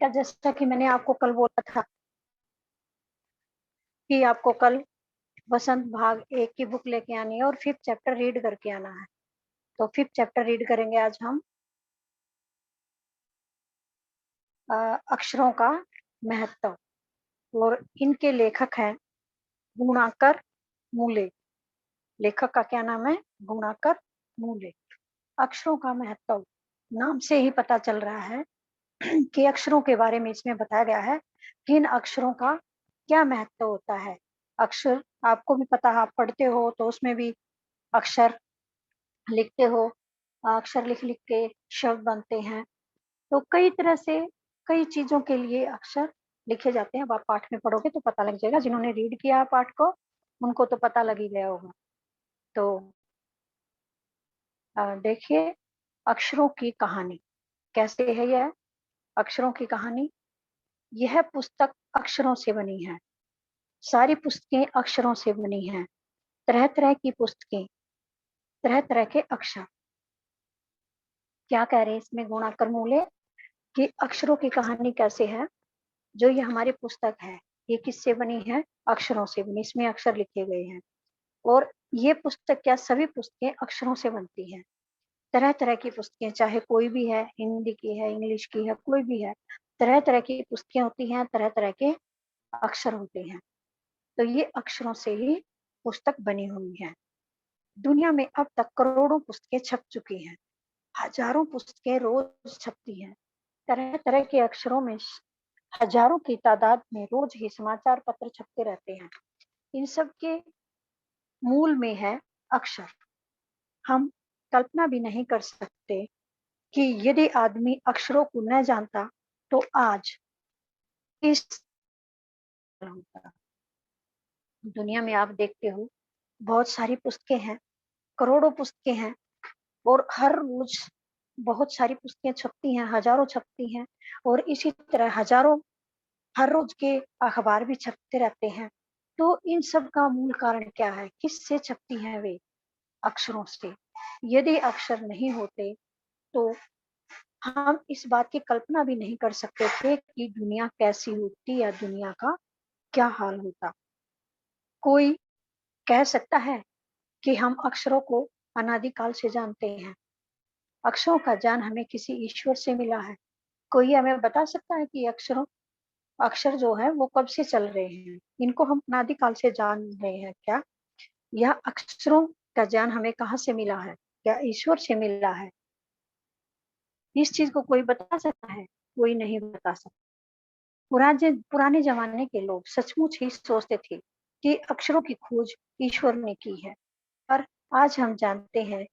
क्या जैसा कि मैंने आपको कल बोला था कि आपको कल वसंत भाग 1 की बुक लेके आनी है और 5th चैप्टर रीड करके आना है। तो 5th चैप्टर रीड करेंगे आज हम। अक्षरों का महत्व और इनके लेखक हैं गुणाकर मूले। लेखक का क्या नाम है? गुणाकर मूले। अक्षरों का महत्व नाम से ही पता चल रहा है कि अक्षरों के बारे में इसमें बताया गया है कि इन अक्षरों का क्या महत्व होता है। अक्षर आपको भी पता है, आप पढ़ते हो तो उसमें भी अक्षर लिखते हो, अक्षर लिख-लिख के शब्द बनते हैं। तो कई तरह से कई चीज़ों के लिए अक्षर लिखे जाते हैं। अब आप पाठ में पढ़ोगे तो पता लग जाएगा, जिन्होंने रीड किया है पाठ को, उनको तो पता लग ही गया होगा। तो देखिए अक्षरों की कहानी कैसे है यह? अक्षरों की कहानी, यह पुस्तक अक्षरों से बनी है। सारी पुस्तकें अक्षरों से बनी हैं। तरह-तरह की पुस्तकें, तरह-तरह के अक्षर। क्या कह रहे हैं इसमें गुणाकर मूले कि अक्षरों की कहानी कैसे है? जो ये हमारी पुस्तक है, ये किससे बनी है? अक्षरों से बनी, इसमें अक्षर लिखे गए हैं। और ये पुस्तक क्या सभी पुस्तकें अक्षरों से बनती हैं। तरह-तरह की पुस्तकें, चाहे कोई भी है, हिंदी की है, इंग्लिश की है, कोई भी है, तरह-तरह की पुस्तकें होती हैं, तरह-तरह के अक्षर होते हैं। तो ये अक्षरों से ही पुस्तक बनी हुई है। दुनिया में अब तक करोड़ों पुस्तकें छप चुकी हैं। हज़ारों पुस्तकें रोज़ छपती हैं। तरह-तरह के अक्षरों में हज़ारों की तादाद में रोज़ ही समाचार पत्र छपते रहते हैं। इन सब के मूल में है अक्षर। हम कल्पना भी नहीं कर सकते कि यदि आदमी अक्षरों को न जानता, तो आज इस होता। दुनिया में आप देखते हो, बहुत सारी पुस्तकें हैं, करोड़ों पुस्तकें हैं और हर रोज़ बहुत सारी पुस्तकें छपती हैं, हज़ारों छपती हैं और इसी तरह हज़ारों हर रोज़ के अखबार भी छपते रहते हैं। तो इन सब का मूल कारण क्या है? किससे छपती हैं वे? अक्षरों से। यदि अक्षर नहीं होते, तो हम इस बात की कल्पना भी नहीं कर सकते थे कि दुनिया कैसी होती या दुनिया का क्या हाल होता। कोई कह सकता है कि हम अक्षरों को अनादिकाल से जानते हैं। अक्षरों का ज्ञान हमें किसी ईश्वर से मिला है। कोई हमें बता सकता है कि अक्षर जो है वो कब से चल रहे हैं? इनको हम अनादिकाल से जान रहे हैं क्या? यह अक्षरों का ज्ञान हमें कहाँ से मिला है? क्या ईश्वर से मिला है? इस चीज़ को कोई बता सकता है? कोई नहीं बता सकता। पुराने ज़माने के लोग सचमुच ही सोचते थे कि अक्षरों की खोज ईश्वर ने की है। पर आज हम जानते हैं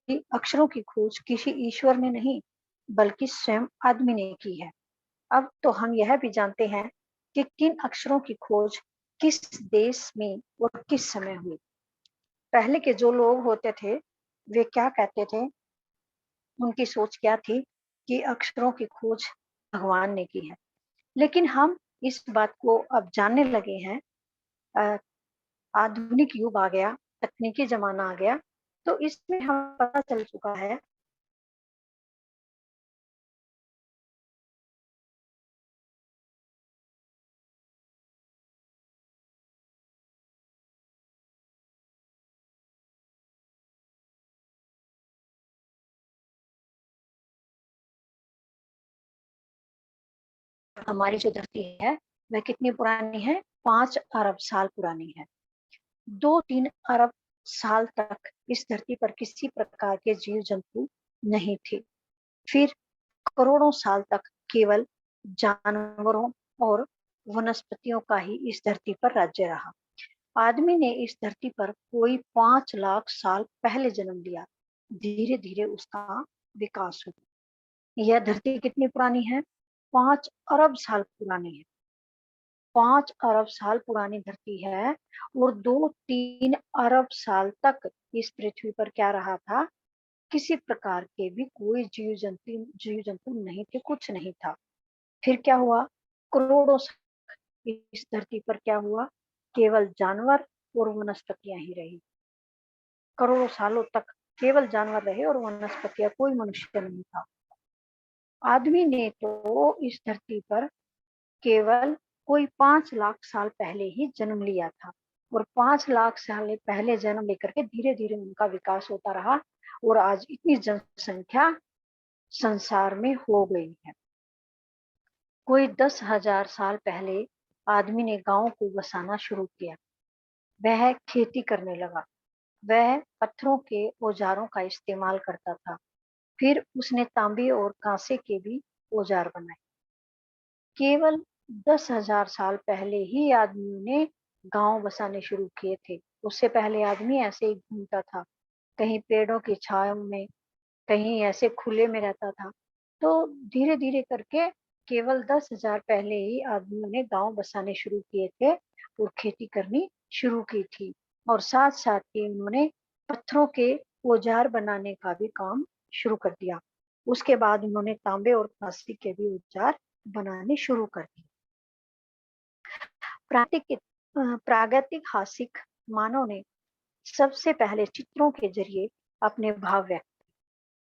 कि अक्षरों की खोज किसी ईश्वर ने नहीं, बल्कि स्वयं आदमी ने की है। अब तो हम यह भी जानते हैं कि किन अक्षरों की खोज किस देश में और किस समय हुई। पहले के जो लोग होते थे, वे क्या कहते थे? उनकी सोच क्या थी कि अक्षरों की खोज भगवान ने की है। लेकिन हम इस बात को अब जानने लगे हैं। अ, आधुनिक युग आ गया, तकनीकी ज़माना आ गया, तो इसमें हमें पता चल चुका है हमारी जो धरती है, वह कितनी पुरानी है? 5 अरब साल पुरानी है। 2-3 अरब साल तक इस धरती पर किसी प्रकार के जीव-जंतु नहीं थे। फिर करोड़ों साल तक केवल जानवरों और वनस्पतियों का ही इस धरती पर राज्य रहा। आदमी ने इस धरती पर कोई 5 लाख साल पहले जन्म लिया। धीरे-धीरे उसका विकास हुआ। यह धरती कितनी पुरानी है? 5 अरब साल पुरानी है। 5 अरब साल पुरानी धरती है और 2-3 अरब साल तक इस पृथ्वी पर क्या रहा था? किसी प्रकार के भी कोई जीव-जंतु नहीं थे, कुछ नहीं था। फिर क्या हुआ? करोड़ों साल इस धरती पर क्या हुआ? केवल जानवर और वनस्पतियाँ ही रही। करोड़ों सालों तक केवल जानवर रहे और वनस्पतियाँ, कोई मनुष्य नहीं था। आदमी ने तो इस धरती पर केवल कोई 5 लाख साल पहले ही जन्म लिया था, और 5 लाख साल पहले जन्म लेकर के धीरे धीरे उनका विकास होता रहा, और आज इतनी जनसंख्या संसार में हो गई है। कोई 10,000 साल पहले आदमी ने गांव को बसाना शुरू किया। वह खेती करने लगा। वह पत्थरों के औजारों का इस्तेमाल करता था। फिर उसने तांबे और कांसे के भी औजार बनाए। केवल 10,000 साल पहले ही आदमियों ने गांव बसाने शुरू किए थे। उससे पहले आदमी ऐसे ही घूमता था, कहीं पेड़ों की छांव में, कहीं ऐसे खुले में रहता था। तो धीरे धीरे करके केवल 10,000 पहले ही आदमियों ने गांव बसाने शुरू किए थे और खेती करनी शुरू की थी, और साथ साथ ही उन्होंने पत्थरों के औजार बनाने का भी काम शुरू कर दिया। उसके बाद उन्होंने तांबे और कांसे के भी औजार बनाने शुरू कर दिए। प्रागैतिहासिक मानव ने सबसे पहले चित्रों के जरिए अपने भाव व्यक्त,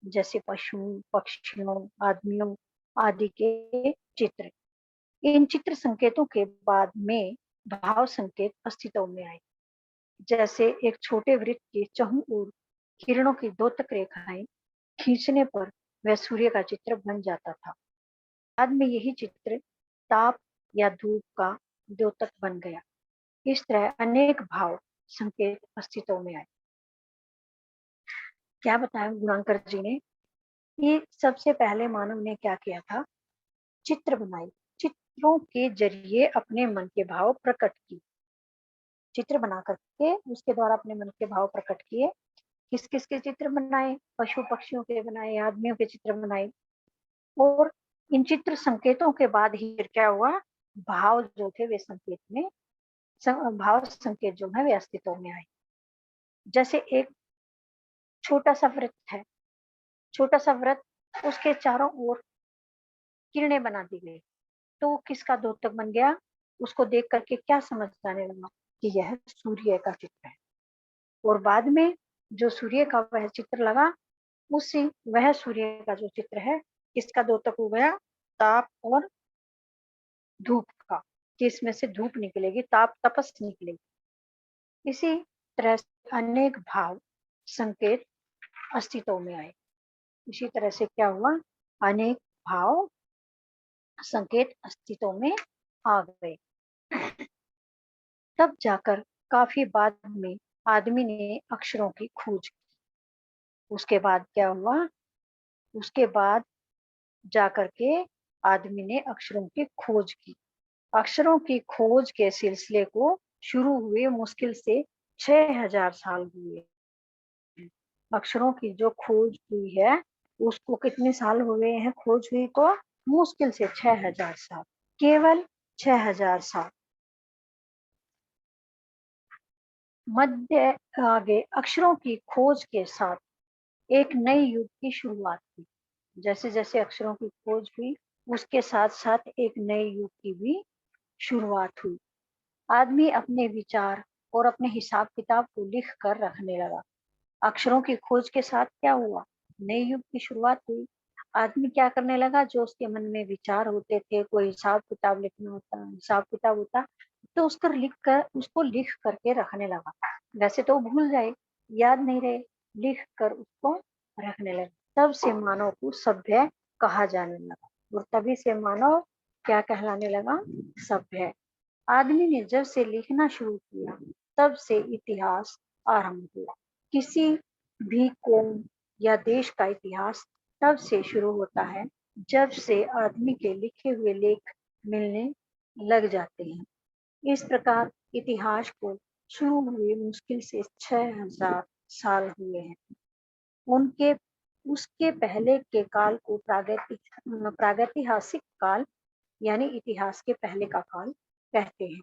जैसे पशुओं, पक्षियों, आदमियों आदि के चित्र। इन चित्र संकेतों के बाद में भाव संकेत अस्तित्व में आए। जैसे एक छोटे वृत्त के चहुं ओर किरणों की द्योतक रेखाएं खींचने पर वह सूर्य का चित्र बन जाता था। बाद में यही चित्र ताप या धूप का द्योतक बन गया। इस तरह अनेक भाव संकेत अस्तित्व में आए। क्या बताया गुणांकर जी ने? ये सबसे पहले मानव ने क्या किया था? चित्र बनाए। चित्रों के जरिए अपने मन के भाव प्रकट किए। चित्र बना करके उसके द्वारा अपने मन के भाव प्रकट किए। किस किस के चित्र बनाए? पशु पक्षियों के बनाए, आदमियों के चित्र बनाए। और इन चित्र संकेतों के बाद ही फिर क्या हुआ? भाव जो थे वे संकेत में, भाव संकेत जो है वे अस्तित्व में आए। जैसे एक छोटा सा वृत्त है, छोटा सा वृत्त, उसके चारों ओर किरणें बना दी गई, तो वो किसका द्योतक बन गया? उसको देख करके क्या समझ जाने लगा कि यह सूर्य का चित्र है। और बाद में जो सूर्य का वह चित्र लगा, उसी वह सूर्य का जो चित्र है किसका द्योतक हो गया? ताप और धूप का, कि इसमें से धूप निकलेगी, ताप तपस निकलेगी। इसी तरह से अनेक भाव संकेत अस्तित्व में आए। इसी तरह से क्या हुआ? अनेक भाव संकेत अस्तित्व में आ गए। तब जाकर काफी बाद में आदमी ने अक्षरों की खोज की। उसके बाद क्या हुआ? उसके बाद जाकर के आदमी ने अक्षरों की खोज की। अक्षरों की खोज के सिलसिले को शुरू हुए मुश्किल से 6,000 साल हुए। अक्षरों की जो खोज हुई है उसको कितने साल हुए हैं खोज हुई को? मुश्किल से 6,000 साल, केवल 6,000 साल। मध्य आगे अक्षरों की खोज के साथ एक नई युग की शुरुआत हुई। जैसे जैसे अक्षरों की खोज हुई उसके साथ साथ एक नए युग की भी शुरुआत हुई। आदमी अपने विचार और अपने हिसाब किताब को लिख कर रखने लगा। अक्षरों की खोज के साथ क्या हुआ? नए युग की शुरुआत हुई। आदमी क्या करने लगा? जो उसके मन में विचार होते थे, कोई हिसाब किताब लिखना होता, हिसाब किताब होता, तो उसको लिख करके रखने लगा। वैसे तो भूल जाए, याद नहीं रहे, लिख कर उसको रखने लगा। तब से मानव को सभ्य कहा जाने लगा, और तभी से मानव क्या कहलाने लगा? सभ्य। आदमी ने जब से लिखना शुरू किया तब से इतिहास आरंभ हुआ। किसी भी कौम या देश का इतिहास तब से शुरू होता है जब से आदमी के लिखे हुए लेख मिलने लग जाते हैं। इस प्रकार इतिहास को शुरू हुए मुश्किल से 6,000 साल हुए हैं। उनके उसके पहले के काल को प्रागैतिहासिक काल यानी इतिहास के पहले का काल कहते हैं।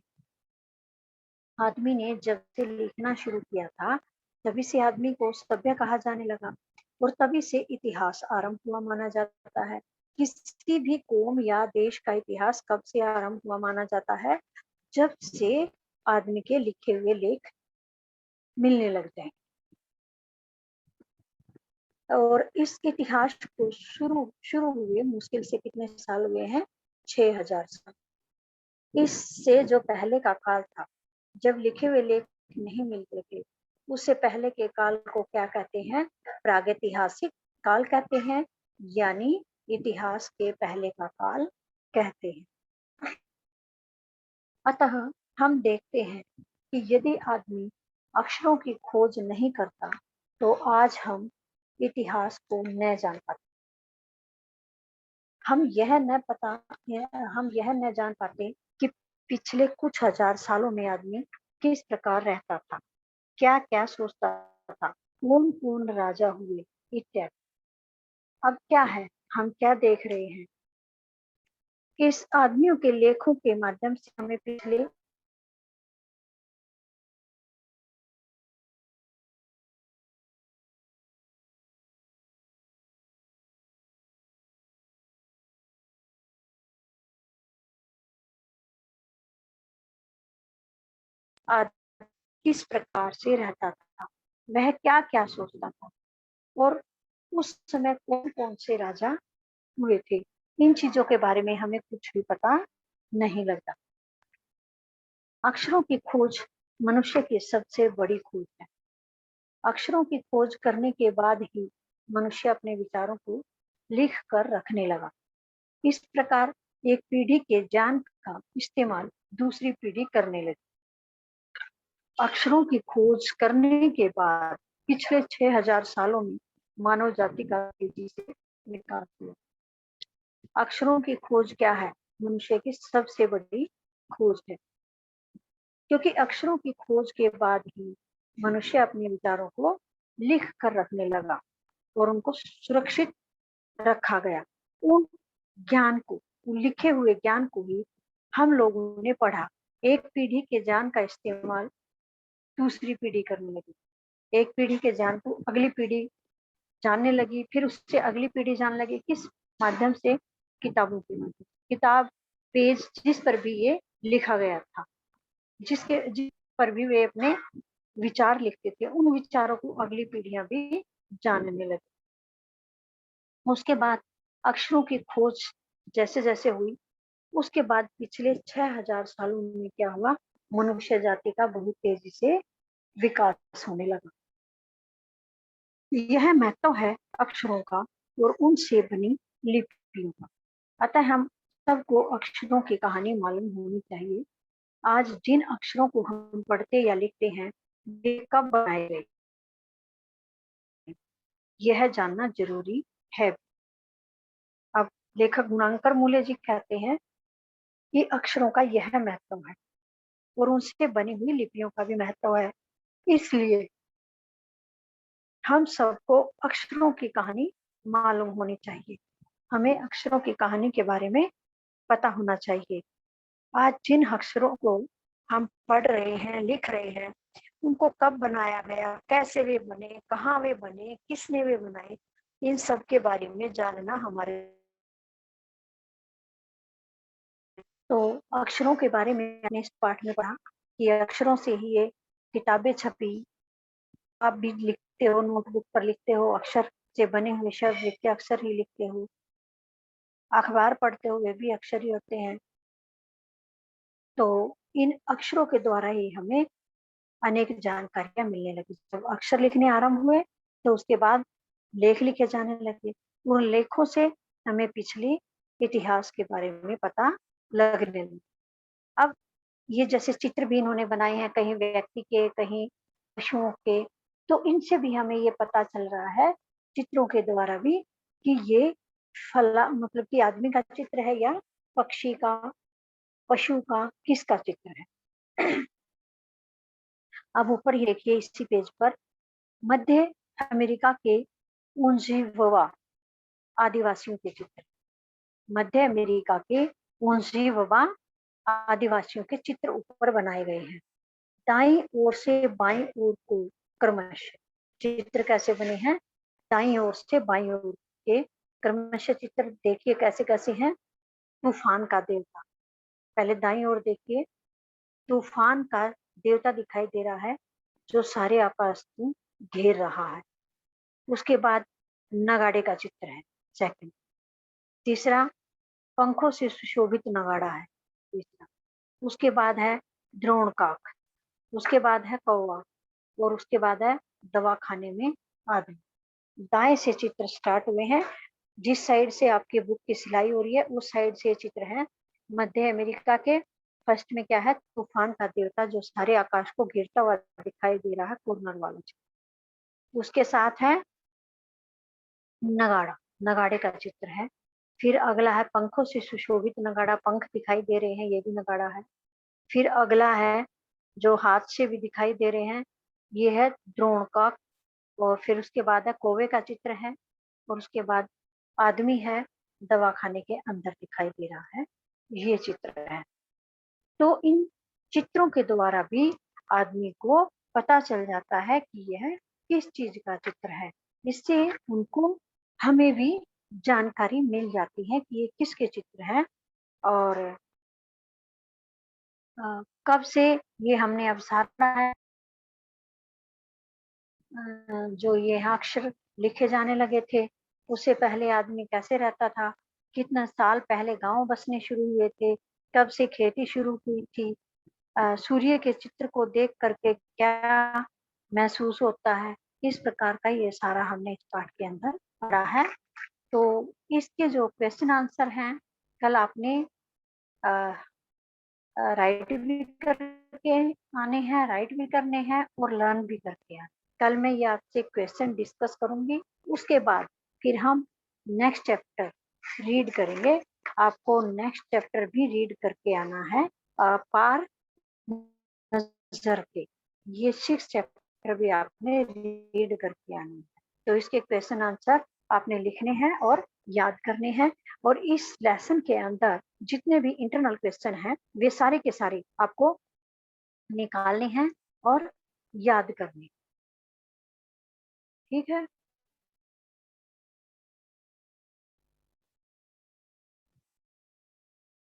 आदमी ने जब से लिखना शुरू किया था तभी से आदमी को सभ्य कहा जाने लगा, और तभी से इतिहास आरंभ हुआ माना जाता है। किसी भी कौम या देश का इतिहास कब से आरंभ हुआ माना जाता है? जब से आदमी के लिखे हुए लेख मिलने लग जाए। और इस इतिहास को शुरू शुरू हुए मुश्किल से कितने साल हुए हैं? 6000 साल। इससे जो पहले का काल था, जब लिखे हुए लेख नहीं मिलते थे, उससे पहले के काल को क्या कहते हैं? प्रागैतिहासिक काल कहते हैं, यानी इतिहास के पहले का काल कहते हैं। अतः हम देखते हैं कि यदि आदमी अक्षरों की खोज नहीं करता, तो आज हम इतिहास को न जान पाते। हम यह न पता हम यह न जान पाते कि पिछले कुछ हजार सालों में आदमी किस प्रकार रहता था, क्या क्या सोचता था, कौन कौन राजा हुए इत्यादि। अब क्या है, हम क्या देख रहे हैं? इस आदमियों के लेखों के माध्यम से हमें पिछले आदमी किस प्रकार से रहता था, वह क्या क्या सोचता था, और उस समय कौन कौन से राजा हुए थे, इन चीजों के बारे में हमें कुछ भी पता नहीं लगता। अक्षरों की खोज मनुष्य की सबसे बड़ी खोज है। अक्षरों की खोज करने के बाद ही मनुष्य अपने विचारों को लिख कर रखने लगा। इस प्रकार एक पीढ़ी के ज्ञान का इस्तेमाल दूसरी पीढ़ी करने लगी। अक्षरों की खोज करने के बाद पिछले 6000 सालों में मानव जाति का तेजी से विकास हुआ। अक्षरों की खोज क्या है? मनुष्य की सबसे बड़ी खोज है, क्योंकि अक्षरों की खोज के बाद ही मनुष्य अपने विचारों को लिख कर रखने लगा और उनको सुरक्षित रखा गया। उन ज्ञान को, उन लिखे हुए ज्ञान को ही हम लोगों ने पढ़ा। एक पीढ़ी के ज्ञान का इस्तेमाल दूसरी पीढ़ी करने लगी, एक पीढ़ी के ज्ञान को अगली पीढ़ी जानने लगी, फिर उससे अगली पीढ़ी जानने लगी। किस माध्यम से? किताबों के माध्यम। किताब, पेज जिस पर भी ये लिखा गया था, जिस पर भी वे अपने विचार लिखते थे, उन विचारों को अगली पीढ़ियां भी जानने लगी। उसके बाद अक्षरों की खोज जैसे जैसे हुई, उसके बाद पिछले 6000 सालों में क्या हुआ? मनुष्य जाति का बहुत तेजी से विकास होने लगा। यह महत्व है अक्षरों का और उनसे बनी लिपियों का। अतः हम सबको अक्षरों की कहानी मालूम होनी चाहिए। आज जिन अक्षरों को हम पढ़ते या लिखते हैं, वे कब बनाए गए, यह जानना जरूरी है। अब लेखक गुणांकर मूल्य जी कहते हैं कि अक्षरों का यह महत्व है और उनसे बनी हुई लिपियों का भी महत्व है। इसलिए हम सबको अक्षरों की कहानी मालूम होनी चाहिए। हमें अक्षरों की कहानी के बारे में पता होना चाहिए। आज जिन अक्षरों को हम पढ़ रहे हैं, लिख रहे हैं, उनको कब बनाया गया, कैसे वे बने, कहाँ वे बने, किसने वे बनाए, इन सब के बारे में जानना हमारे। तो अक्षरों के बारे में मैंने इस पाठ में पढ़ा कि अक्षरों से ही ये किताबें छपी। आप भी लिखते हो, नोटबुक पर लिखते हो, अक्षर से बने हुए शब्द लिख के अक्षर ही लिखते हो। अखबार पढ़ते हो, वे भी अक्षर ही होते हैं। तो इन अक्षरों के द्वारा ही हमें अनेक जानकारियां मिलने लगी। जब अक्षर लिखने आरंभ हुए, तो उसके बाद लेख लिखे जाने लगे। उन लेखों से हमें पिछले इतिहास के बारे में पता लगने लगा। अब ये जैसे चित्र भी इन्होंने बनाए हैं, कहीं व्यक्ति के, कहीं पशुओं के, तो इनसे भी हमें ये पता चल रहा है चित्रों के द्वारा भी कि ये फला मतलब कि आदमी का चित्र है या पक्षी का, पशु का, किसका चित्र है। अब ऊपर ही देखिए इसी पेज पर मध्य अमेरिका के उंजीववा आदिवासियों के चित्र, मध्य अमेरिका के उंजीववा आदिवासियों के चित्र ऊपर बनाए गए हैं। दाईं ओर से बाईं ओर को क्रमशः चित्र कैसे बने हैं? दाईं ओर से बाईं ओर के क्रमशः चित्र देखिए कैसे कैसे हैं। तूफान का देवता, पहले दाईं ओर देखिए, तूफान का देवता दिखाई दे रहा है जो सारे आकाश को घेर रहा है। उसके बाद नगाड़े का चित्र है, सेकंड। तीसरा, पंखों से सुशोभित नगाड़ा है, तीसरा। उसके बाद है द्रोणकाक, उसके बाद है कौवा, और उसके बाद है दवाखाने में आदमी। दाएं से चित्र स्टार्ट हुए हैं, जिस साइड से आपके बुक की सिलाई हो रही है उस साइड से ये चित्र है। मध्य अमेरिका के फर्स्ट में क्या है, तूफान का देवता जो सारे आकाश को घेरता हुआ दिखाई दे रहा है, कॉर्नर वाला चित्र। उसके साथ है नगाड़ा, नगाड़े का चित्र है। फिर अगला है पंखों से सुशोभित नगाड़ा, पंख दिखाई दे रहे हैं, ये भी नगाड़ा है। फिर अगला है जो हाथ से भी दिखाई दे रहे हैं, ये है द्रोण का। और फिर उसके बाद है कौवे का चित्र है, और उसके बाद आदमी है, दवाखाने के अंदर दिखाई दे रहा है, ये चित्र है। तो इन चित्रों के द्वारा भी आदमी को पता चल जाता है कि यह किस चीज का चित्र है। इससे उनको हमें भी जानकारी मिल जाती है कि ये किसके चित्र है, और कब से ये हमने अवसाना है, जो ये अक्षर लिखे जाने लगे थे। उससे पहले आदमी कैसे रहता था, कितना साल पहले गांव बसने शुरू हुए थे, कब से खेती शुरू हुई थी, सूर्य के चित्र को देख करके क्या महसूस होता है, इस प्रकार का ये सारा हमने इस पाठ के अंदर पढ़ा है। तो इसके जो क्वेश्चन आंसर हैं, कल आपने राइट भी करके आने हैं, राइट भी करने हैं, और लर्न भी करके आने। कल मैं ये आपसे क्वेश्चन डिस्कस करूंगी, उसके बाद फिर हम नेक्स्ट चैप्टर रीड करेंगे। आपको नेक्स्ट चैप्टर भी रीड करके आना है, पार नजर के। ये 6 चैप्टर भी आपने रीड करके आना है। तो इसके क्वेश्चन आंसर आपने लिखने हैं और याद करने हैं, और इस लेसन के अंदर जितने भी इंटरनल क्वेश्चन हैं वे सारे के सारे आपको निकालने हैं और याद करने। ठीक है।